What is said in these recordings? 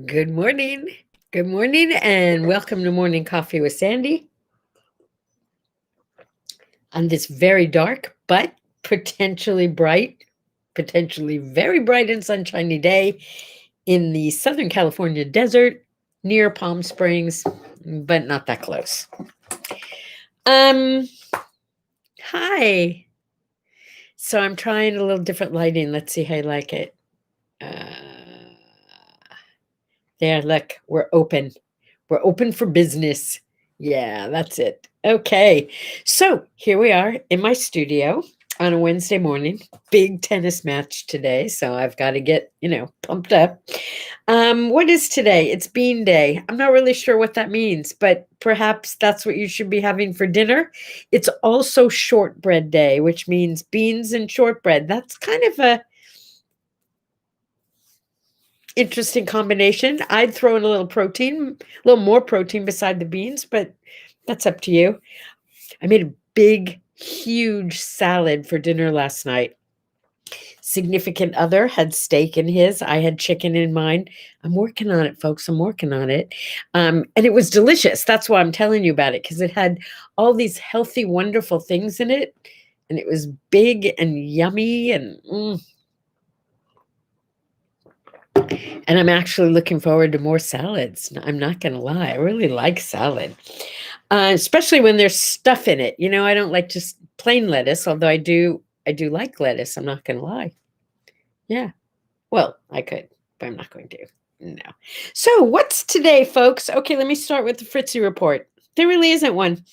Good morning. Good morning, and welcome to Morning Coffee with Sandy on this very dark but potentially bright, potentially very bright and sunshiny day in the Southern California desert near Palm Springs, but not that close. Um, Hi. So I'm trying a little different lighting. Let's see how you like it. There, look, we're open. We're open for business. Yeah, that's it. Okay. So here we are in my studio on a Wednesday morning. Big tennis match today. So I've got to get, pumped up. What is today? It's Bean Day. I'm not really sure what that means, but perhaps that's what you should be having for dinner. It's also shortbread day, which means beans and shortbread. That's kind of a interesting combination. I'd throw in a little protein, a little more protein beside the beans, but that's up to you. I made a big, huge salad for dinner last night. Significant other had steak in his. I had chicken in mine. I'm working on it, folks. I'm working on it. And it was delicious. That's why I'm telling you about it, because it had all these healthy, wonderful things in it. And it was big and yummy and And I'm actually looking forward to more salads. I'm not going to lie. I really like salad, especially when there's stuff in it. I don't like just plain lettuce, although I do like lettuce. I'm not going to lie. Yeah. Well, I could, but I'm not going to. No. So what's today, folks? Okay, let me start with the Fritzi report. There really isn't one.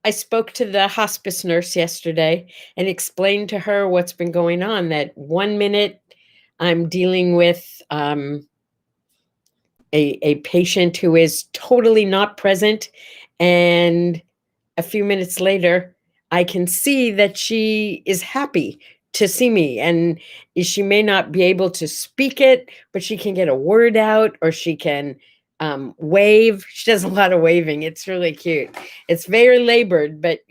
I spoke to the hospice nurse yesterday and explained to her what's been going on, that 1 minute I'm dealing with a patient who is totally not present, and a few minutes later, I can see that she is happy to see me, and she may not be able to speak it, but she can get a word out, or she can wave. She does a lot of waving. It's really cute. It's very labored, but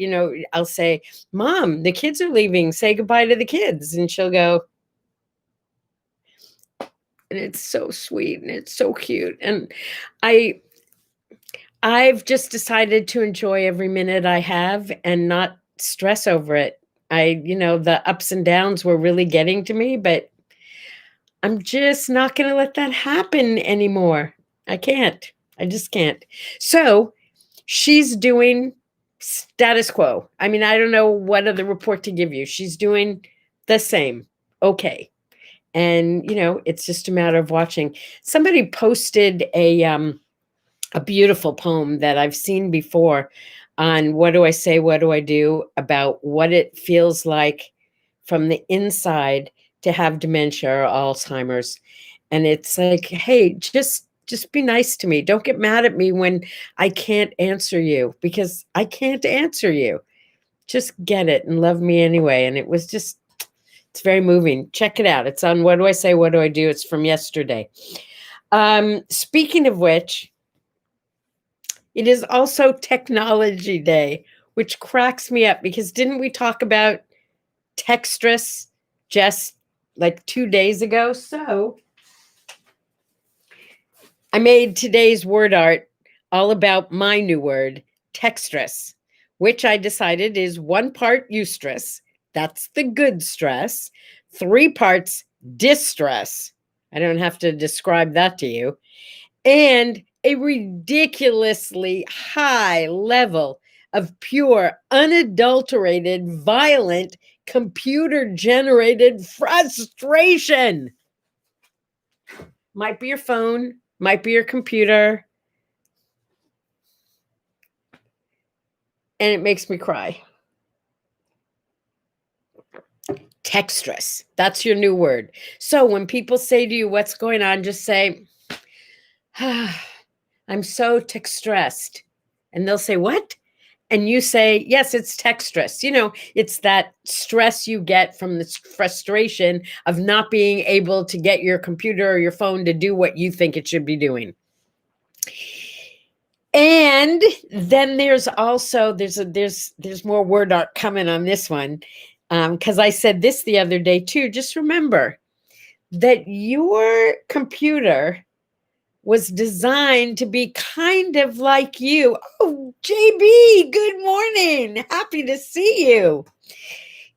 I'll say, "Mom, the kids are leaving. Say goodbye to the kids," and she'll go. And it's so sweet and it's so cute. And I've just decided to enjoy every minute I have and not stress over it. The ups and downs were really getting to me, but I'm just not going to let that happen anymore. I can't. I just can't. So she's doing status quo. I mean, I don't know what other report to give you. She's doing the same. Okay. And, it's just a matter of watching. Somebody posted a beautiful poem that I've seen before on what do I say, what do I do, about what it feels like from the inside to have dementia or Alzheimer's. And it's like, hey, just be nice to me. Don't get mad at me when I can't answer you, because I can't answer you. Just get it and love me anyway. And it's very moving. Check it out. It's on What Do I Say, What Do I Do? It's from yesterday. Speaking of which, it is also Technology Day, which cracks me up, because didn't we talk about Techstress just like 2 days ago? So I made today's word art all about my new word, Techstress, which I decided is 1 part eustress. That's the good stress. 3 parts distress. I don't have to describe that to you. And a ridiculously high level of pure, unadulterated, violent, computer-generated frustration. Might be your phone, might be your computer, and it makes me cry. Techstress. That's your new word. So when people say to you, what's going on, just say, I'm so tech-stressed. And they'll say, what? And you say, yes, it's Techstress. It's that stress you get from this frustration of not being able to get your computer or your phone to do what you think it should be doing. And then there's also, there's more word art coming on this one. Because I said this the other day too. Just remember, that your computer was designed to be kind of like you. Oh, JB, good morning. Happy to see you.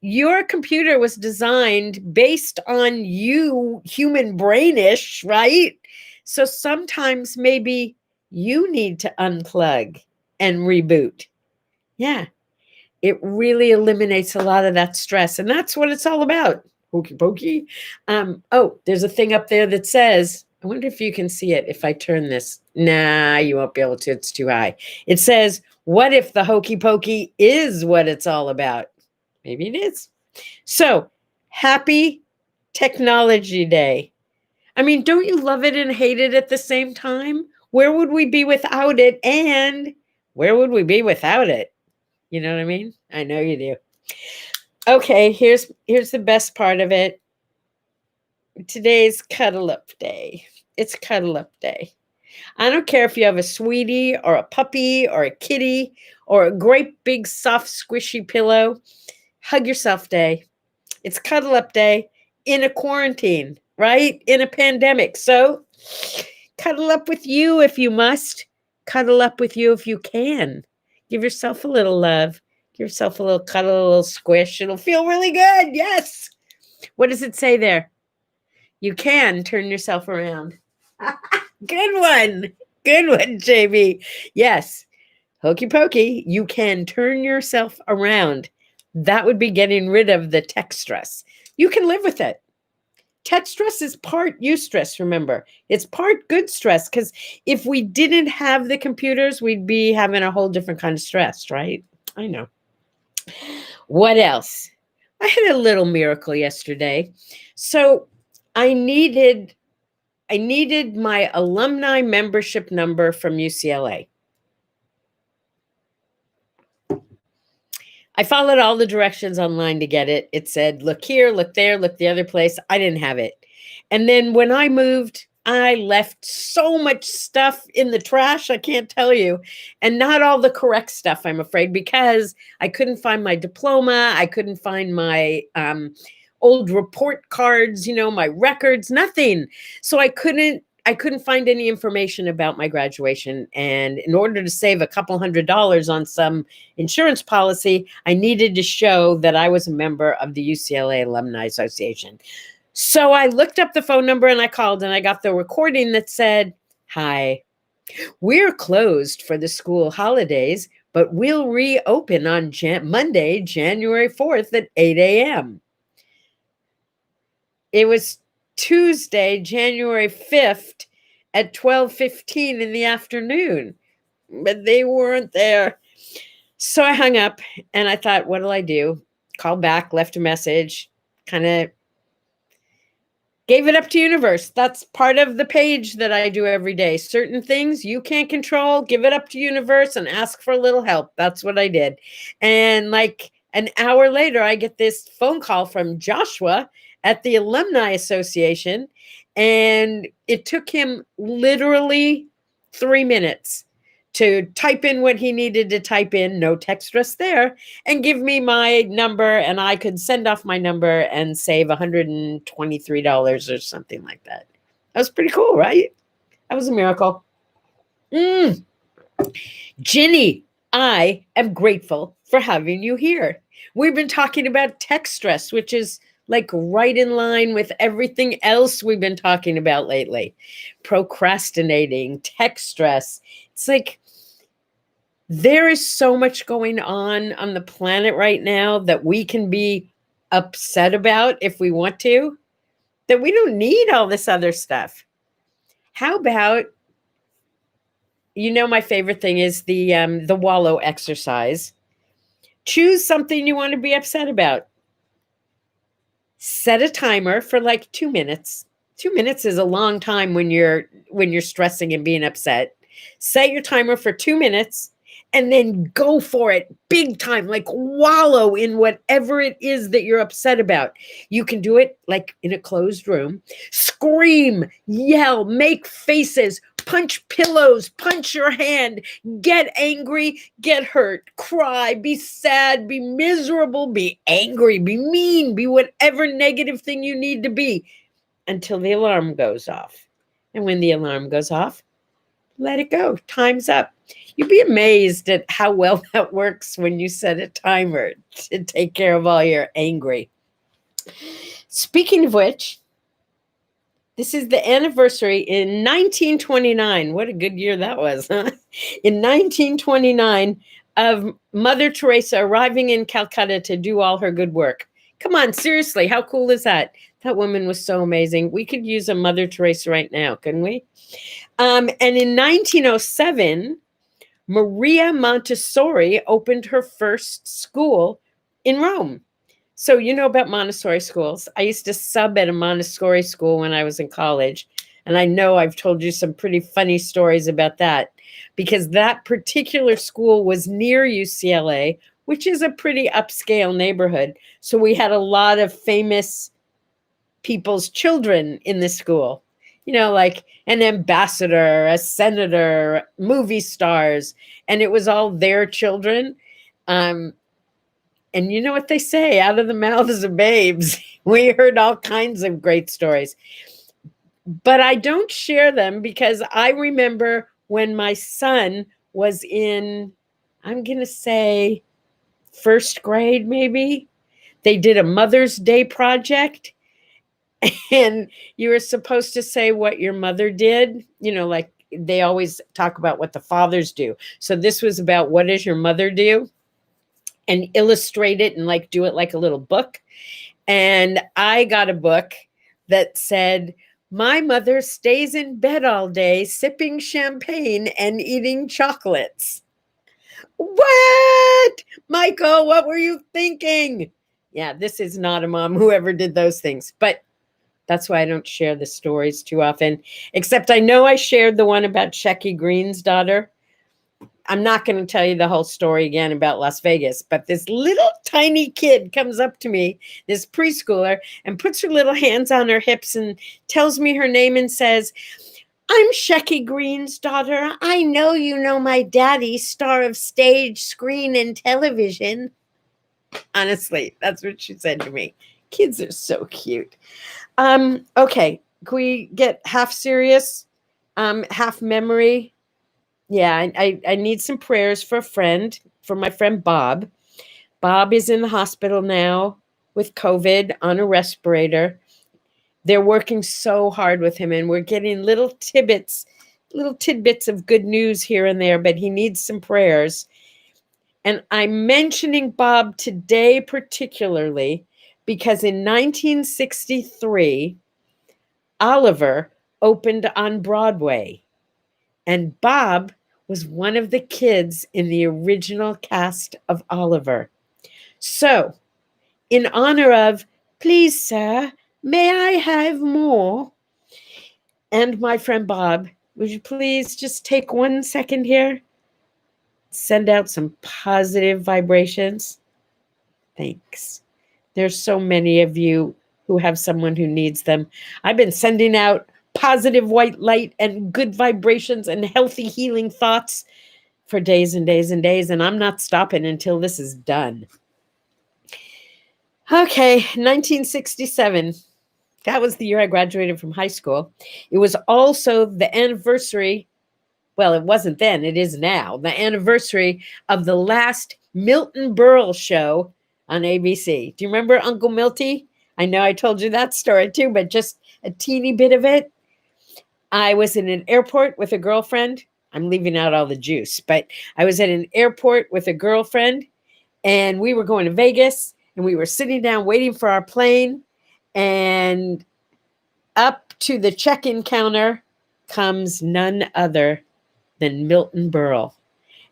Your computer was designed based on you, human brainish, right? So sometimes maybe you need to unplug and reboot. Yeah, it really eliminates a lot of that stress. And that's what it's all about. Hokey pokey. Oh, there's a thing up there that says, I wonder if you can see it if I turn this. Nah, you won't be able to. It's too high. It says, what if the hokey pokey is what it's all about? Maybe it is. So, happy Technology Day. I mean, don't you love it and hate it at the same time? Where would we be without it? And where would we be without it? You know what I mean? I know you do. Okay, here's the best part of it. Today's Cuddle Up Day. It's Cuddle Up Day. I don't care if you have a sweetie or a puppy or a kitty or a great big soft squishy pillow. Hug yourself day. It's Cuddle Up Day in a quarantine, right? In a pandemic. So cuddle up with you if you must. Cuddle up with you if you can. Give yourself a little love. Give yourself a little cuddle, a little squish. It'll feel really good. Yes. What does it say there? You can turn yourself around. Good one. Good one, JB. Yes. Hokey pokey. You can turn yourself around. That would be getting rid of the Techstress. You can live with it. Techstress is part eustress, remember. It's part good stress, because if we didn't have the computers, we'd be having a whole different kind of stress, right? I know. What else? I had a little miracle yesterday. So I needed my alumni membership number from UCLA. I followed all the directions online to get it. It said, look here, look there, look the other place. I didn't have it. And then when I moved, I left so much stuff in the trash, I can't tell you. And not all the correct stuff, I'm afraid, because I couldn't find my diploma. I couldn't find my old report cards, my records, nothing. So I couldn't find any information about my graduation. And in order to save a couple $100 on some insurance policy, I needed to show that I was a member of the UCLA Alumni Association. So I looked up the phone number and I called, and I got the recording that said, hi, we're closed for the school holidays, but we'll reopen on Monday, January 4th at 8 a.m. It was Tuesday, January 5th at 12:15 in the afternoon, but they weren't there. So I hung up and I thought, what'll I do? Called back, left a message, kind of gave it up to universe. That's part of the page that I do every day. Certain things you can't control, give it up to universe and ask for a little help. That's what I did. And like an hour later, I get this phone call from Joshua at the Alumni Association. And it took him literally 3 minutes to type in what he needed to type in, no Techstress there, and give me my number, and I could send off my number and save $123 or something like that. That was pretty cool, right? That was a miracle. Ginny, I am grateful for having you here. We've been talking about Techstress, which is like right in line with everything else we've been talking about lately. Procrastinating, Techstress. It's like there is so much going on the planet right now that we can be upset about if we want to, that we don't need all this other stuff. How about, my favorite thing is the wallow exercise. Choose something you want to be upset about. Set a timer for like 2 minutes. 2 minutes is a long time when you're stressing and being upset. Set your timer for 2 minutes and then go for it big time, like wallow in whatever it is that you're upset about. You can do it like in a closed room. Scream, yell, make faces, punch pillows, punch your hand, get angry, get hurt, cry, be sad, be miserable, be angry, be mean, be whatever negative thing you need to be. until the alarm goes off. And when the alarm goes off, let it go. Time's up. You'd be amazed at how well that works when you set a timer to take care of all your angry. Speaking of which, this is the anniversary in 1929. What a good year that was, huh? In 1929, of Mother Teresa arriving in Calcutta to do all her good work. Come on, seriously, how cool is that? That woman was so amazing. We could use a Mother Teresa right now, couldn't we? And in 1907, Maria Montessori opened her first school in Rome. So you know about Montessori schools. I used to sub at a Montessori school when I was in college. And I know I've told you some pretty funny stories about that because that particular school was near UCLA, which is a pretty upscale neighborhood. So we had a lot of famous people's children in the school, you know, like an ambassador, a senator, movie stars, and it was all their children. And you know what they say, out of the mouths of babes. We heard all kinds of great stories. But I don't share them because I remember when my son was in, I'm going to say, first grade maybe. They did a Mother's Day project. And you were supposed to say what your mother did. You know, like they always talk about what the fathers do. So this was about what does your mother do? And illustrate it and like do it like a little book. And I got a book that said, my mother stays in bed all day, sipping champagne and eating chocolates. What? Michael, what were you thinking? Yeah, this is not a mom who ever did those things. But that's why I don't share the stories too often, except I know I shared the one about Shecky Green's daughter. I'm not going to tell you the whole story again about Las Vegas, but this little tiny kid comes up to me, this preschooler, and puts her little hands on her hips and tells me her name and says, I'm Shecky Green's daughter. I know you know my daddy, star of stage, screen, and television. Honestly, that's what she said to me. Kids are so cute. Okay, can we get half serious, half memory? Yeah, I need some prayers for a friend, for my friend Bob. Bob is in the hospital now with COVID on a respirator. They're working so hard with him, and we're getting little tidbits of good news here and there, but he needs some prayers. And I'm mentioning Bob today particularly because in 1963, Oliver opened on Broadway. And Bob was one of the kids in the original cast of Oliver. So, in honor of, please, sir, may I have more? And my friend Bob, would you please just take 1 second here? Send out some positive vibrations. Thanks. There's so many of you who have someone who needs them. I've been sending out positive white light and good vibrations and healthy healing thoughts for days and days and days, and I'm not stopping until this is done. Okay, 1967. That was the year I graduated from high school. It was also the anniversary, well, it wasn't then, it is now, the anniversary of the last Milton Berle show on ABC. Do you remember Uncle Milty? I know I told you that story too, but just a teeny bit of it. I was in an airport with a girlfriend. I'm leaving out all the juice, but I was at an airport with a girlfriend, and we were going to Vegas, and we were sitting down waiting for our plane, and up to the check-in counter comes none other than Milton Berle.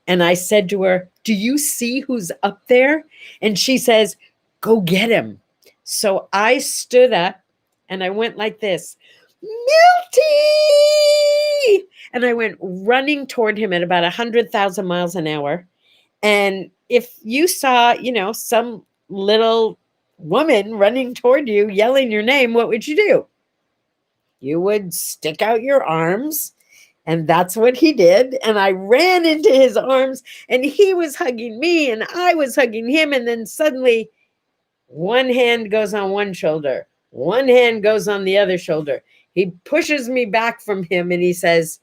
And I said to her, do you see who's up there? And she says, go get him. So I stood up and I went like this, Milty! And I went running toward him at about 100,000 miles an hour. And if you saw, you know, some little woman running toward you, yelling your name, what would you do? You would stick out your arms. And that's what he did. And I ran into his arms, and he was hugging me, and I was hugging him. And then suddenly, one hand goes on one shoulder, One hand goes on the other shoulder. He pushes me back from him and he says,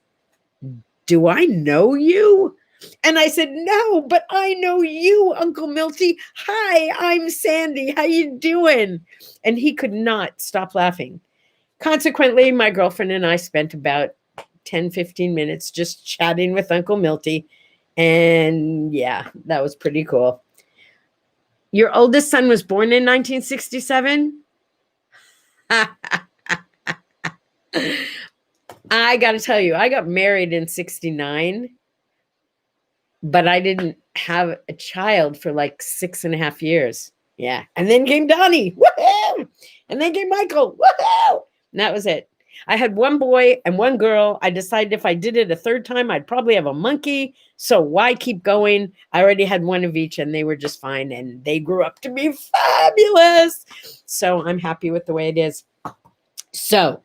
"Do I know you?" And I said, "No, but I know you, Uncle Milty. Hi, I'm Sandy. How you doing?" And he could not stop laughing. Consequently, my girlfriend and I spent about 10, 15 minutes just chatting with Uncle Milty. And yeah, that was pretty cool. Your oldest son was born in 1967? I got to tell you, I got married in 69, but I didn't have a child for like 6.5 years. Yeah. And then came Donnie. Woohoo! And then came Michael. Woohoo! And that was it. I had one boy and one girl. I decided if I did it a third time, I'd probably have a monkey. So why keep going? I already had one of each and they were just fine. And they grew up to be fabulous. So I'm happy with the way it is. So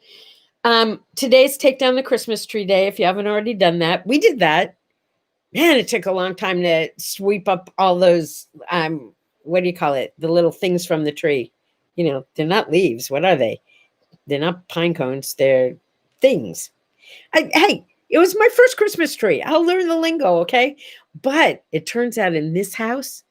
today's Take Down the Christmas Tree Day. If you haven't already done that, we did that. Man, it took a long time to sweep up all those, what do you call it? The little things from the tree. You know, they're not leaves. What are they? They're not pine cones. They're things. Hey, it was my first Christmas tree. I'll learn the lingo, okay? But it turns out in this house,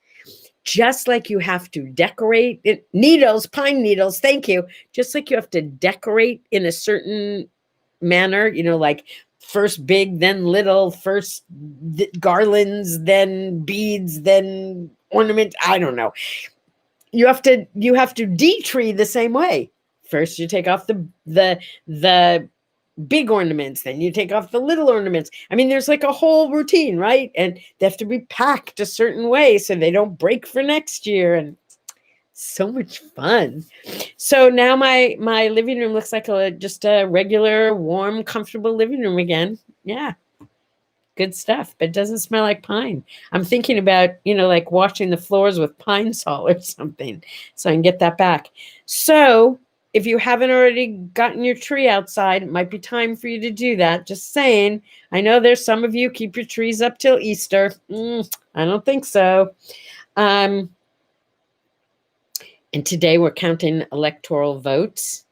just like you have to decorate it, needles, pine needles, thank you. Just like you have to decorate in a certain manner, you know, like first big, then little, first garlands, then beads, then ornament. I don't know. You have to de-tree the same way. First, you take off the big ornaments, then you take off the little ornaments. I mean, there's like a whole routine, right? And they have to be packed a certain way so they don't break for next year. And so much fun. So now my living room looks like just a regular, warm, comfortable living room again. Yeah. Good stuff, but it doesn't smell like pine. I'm thinking about, like washing the floors with pine sol or something so I can get that back. So if you haven't already gotten your tree outside, it might be time for you to do that. Just saying. I know there's some of you keep your trees up till Easter. I don't think so. And today we're counting electoral votes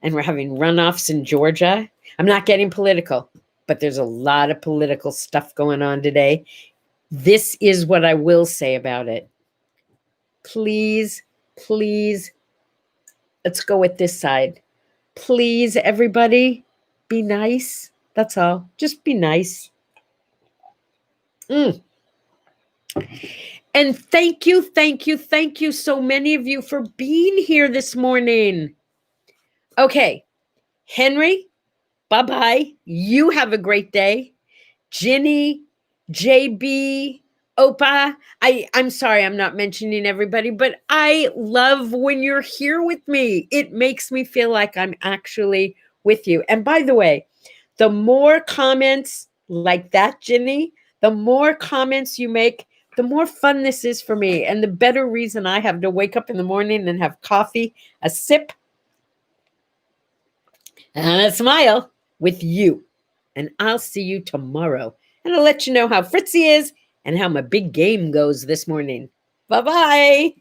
and we're having runoffs in Georgia. I'm not getting political, but there's a lot of political stuff going on today. This is what I will say about it. Please, please, let's go with this side. Please, everybody, be nice. That's all. Just be nice. And thank you, thank you, thank you, so many of you for being here this morning. Okay, Henry, bye-bye. You have a great day. Ginny, JB, Opa, I'm sorry I'm not mentioning everybody, but I love when you're here with me. It makes me feel like I'm actually with you. And by the way, the more comments like that, Ginny, the more comments you make, the more fun this is for me. And the better reason I have to wake up in the morning and have coffee, a sip, and a smile with you. And I'll see you tomorrow. And I'll let you know how Fritzi is and how my big game goes this morning. Bye-bye.